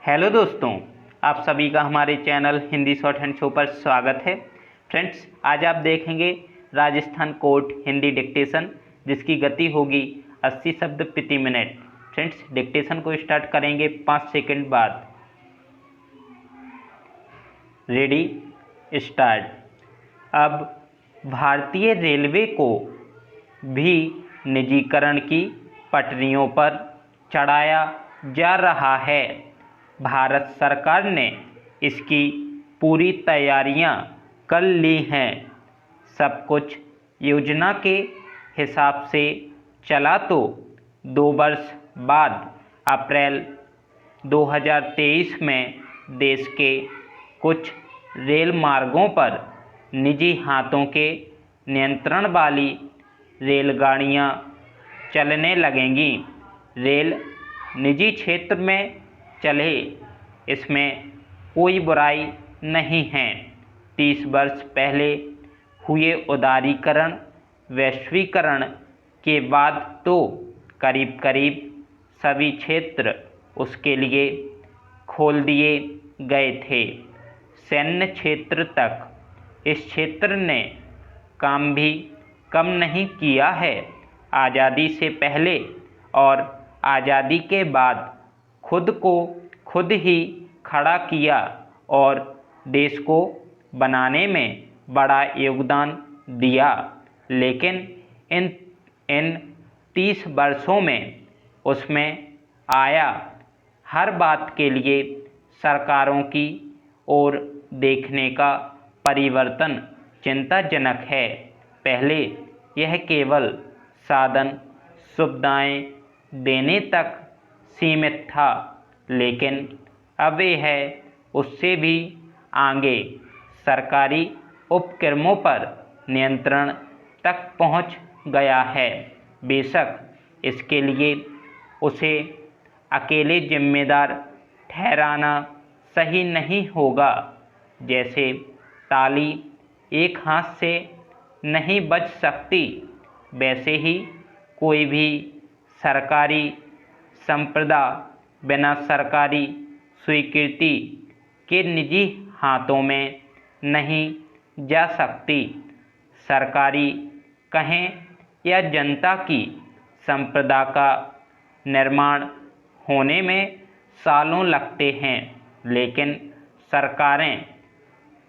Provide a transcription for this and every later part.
Hello दोस्तों, आप सभी का हमारे channel Hindi short hand show पर स्वागत है। फ्रेंड्स, आज आप देखेंगे राजस्थान कोर्ट हिंदी डिक्टेशन, जिसकी गति होगी 80 शब्द प्रति मिनट। फ्रेंड्स, डिक्टेशन को स्टार्ट करेंगे 5 सेकंड बाद। Ready, start. अब भारतीय रेलवे को भी निजीकरण की पटरियों पर चढ़ाया जा रहा है। भारत सरकार ने इसकी पूरी तैयारियां कर ली हैं। सब कुछ योजना के हिसाब से चला तो 2 वर्ष बाद अप्रैल 2023 में देश के कुछ रेल मार्गों पर निजी हाथों के नियंत्रण वाली रेलगाड़ियां चलने लगेंगी। रेल निजी क्षेत्र में चले, इसमें कोई बुराई नहीं है। 30 वर्ष पहले हुए उदारीकरण, वैश्वीकरण के बाद तो करीब करीब सभी क्षेत्र उसके लिए खोल दिए गए थे। सैन्य क्षेत्र तक इस क्षेत्र ने काम भी कम नहीं किया है। आज़ादी से पहले और आज़ादी के बाद खुद को खुद ही खड़ा किया और देश को बनाने में बड़ा योगदान दिया। लेकिन इन 30 वर्षों में उसमें आया हर बात के लिए सरकारों की ओर देखने का परिवर्तन चिंताजनक है। पहले यह केवल साधन सुविधाएं देने तक सीमित था, लेकिन अब यह उससे भी आगे सरकारी उपक्रमों पर नियंत्रण तक पहुंच गया है। बेशक इसके लिए उसे अकेले जिम्मेदार ठहराना सही नहीं होगा। जैसे ताली एक हाथ से नहीं बज सकती, वैसे ही कोई भी सरकारी संप्रदा बिना सरकारी स्वीकृति के निजी हाथों में नहीं जा सकती। सरकारी कहें या जनता की संप्रदा का निर्माण होने में सालों लगते हैं, लेकिन सरकारें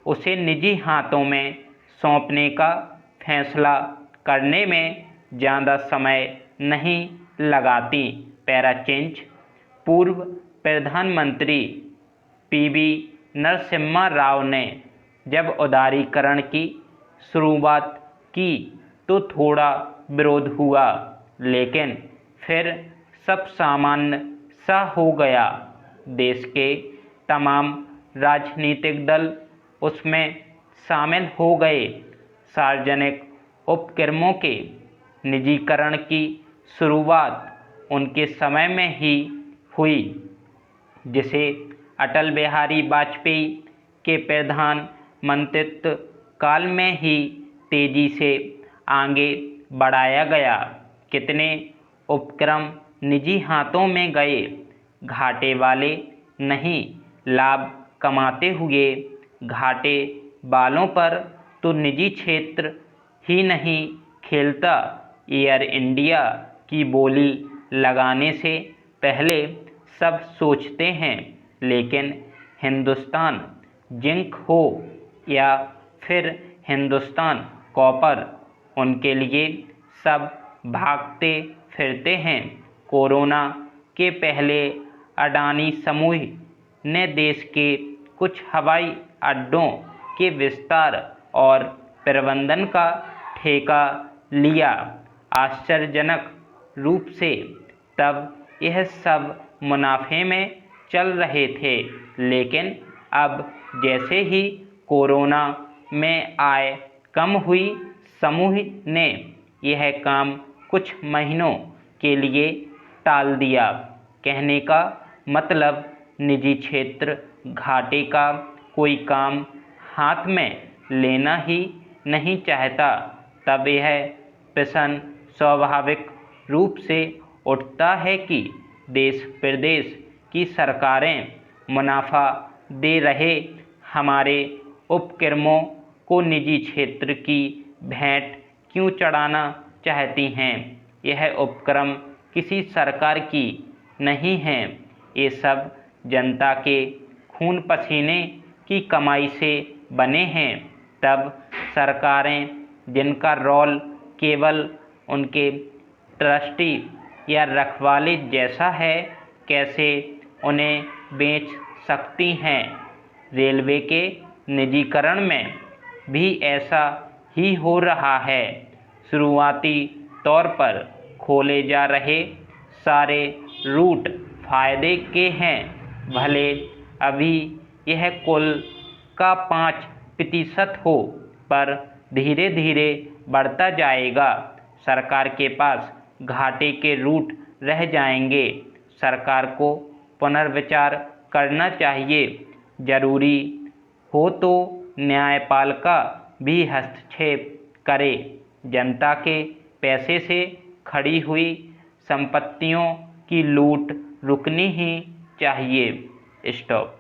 उसे निजी हाथों में सौंपने का फैसला करने में ज़्यादा समय नहीं लगाती। Para change. पूर्व प्रधानमंत्री पीवी नरसिम्हा राव ने जब उदारीकरण की शुरुआत की तो थोड़ा विरोध हुआ, लेकिन फिर सब सामान्य सा हो गया। देश के तमाम राजनीतिक दल उसमें शामिल हो गए। सार्वजनिक उपक्रमों के निजीकरण की शुरुआत उनके समय में ही हुई, जिसे अटल बिहारी वाजपेयी के प्रधानमंत्रित्व काल में ही तेजी से आगे बढ़ाया गया। कितने उपक्रम निजी हाथों में गए, घाटे वाले नहीं, लाभ कमाते हुए घाटे वालों पर तो निजी क्षेत्र ही नहीं खेलता। एयर इंडिया की बोली लगाने से पहले सब सोचते हैं, लेकिन हिंदुस्तान जिंक हो या फिर हिंदुस्तान कॉपर, उनके लिए सब भागते फिरते हैं। कोरोना के पहले अडानी समूह ने देश के कुछ हवाई अड्डों के विस्तार और प्रबंधन का ठेका लिया। आश्चर्यजनक रूप से तब यह सब मुनाफे में चल रहे थे, लेकिन अब जैसे ही कोरोना में आय कम हुई, समूह ने यह काम कुछ महीनों के लिए टाल दिया। कहने का मतलब, निजी क्षेत्र घाटे का कोई काम हाथ में लेना ही नहीं चाहता। तब यह प्रश्न स्वाभाविक रूप से उठता है कि देश प्रदेश की सरकारें मुनाफा दे रहे हमारे उपक्रमों को निजी क्षेत्र की भेंट क्यों चढ़ाना चाहती हैं? यह उपक्रम किसी सरकार की नहीं हैं, ये सब जनता के खून पसीने की कमाई से बने हैं। तब सरकारें, जिनका रोल केवल उनके ट्रस्टी या रखवाले जैसा है, कैसे उन्हें बेच सकती हैं? रेलवे के निजीकरण में भी ऐसा ही हो रहा है। शुरुआती तौर पर खोले जा रहे सारे रूट फायदे के हैं, भले अभी यह कुल का 5% हो, पर धीरे धीरे बढ़ता जाएगा। सरकार के पास घाटे के रूट रह जाएंगे। सरकार को पुनर्विचार करना चाहिए। जरूरी हो तो न्यायपालिका भी हस्तक्षेप करे। जनता के पैसे से खड़ी हुई संपत्तियों की लूट रुकनी ही चाहिए। स्टॉप।